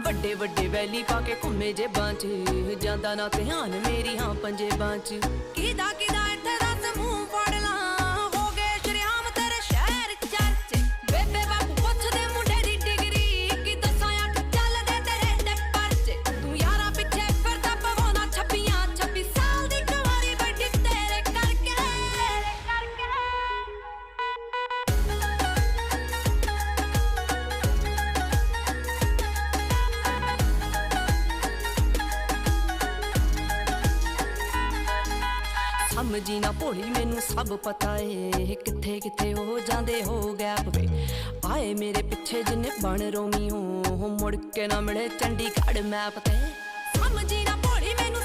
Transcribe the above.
ਵੱਡੇ ਵੱਡੇ ਵੈਲੀ ਪਾ ਕੇ ਘੁੰਮੇ ਜੇਬਾਂ 'ਚ ਜਾਂਦਾ ਨਾ ਧਿਆਨ ਮੇਰੀ ਹਾਂ ਪੰਜੇਬਾਂ 'ਚ ਕਿਦਾ ਕਿਦਾ ਇੱਥੇ ਦੱਸ ਮੂੰਹ ਫੜ ਲਾਂ ਹੋ ਗਏ ਸ਼ਰਿਆਮ ਤੇਰੇ ਸ਼ਹਿਰ ਚਰਚੇ ਬੇਬੇ ਬਾਪੂ ਪੁੱਛਦੇ ਮੁੰਡੇ ਦੀ ਡਿਗਰੀ ਕੀ ਦੱਸਾਂ ਅੱਖ ਚੱਲਦੇ ਤੇਰੇ ਤੇ ਪਰਚੇ ਤੂੰ ਯਾਰਾਂ ਪਿੱਛੇ ਫਿਰਦਾ ਪਵਾਉਣਾ ਛੱਪੀਆਂ 26 ਸਾਲ ਦੀ ਕੁਆਰੀ ਵੱਡੀ ਤੇਰੇ ਕਰਕੇ समझी ना भोली मैनू सब पता है किथे किथे हो जांदे हो गैप वे आए मेरे पिछे जिन्ने बन रोमी हो मुड़ के ना मिले चंडीगढ़ मैप ते समझी ना भोली मैनू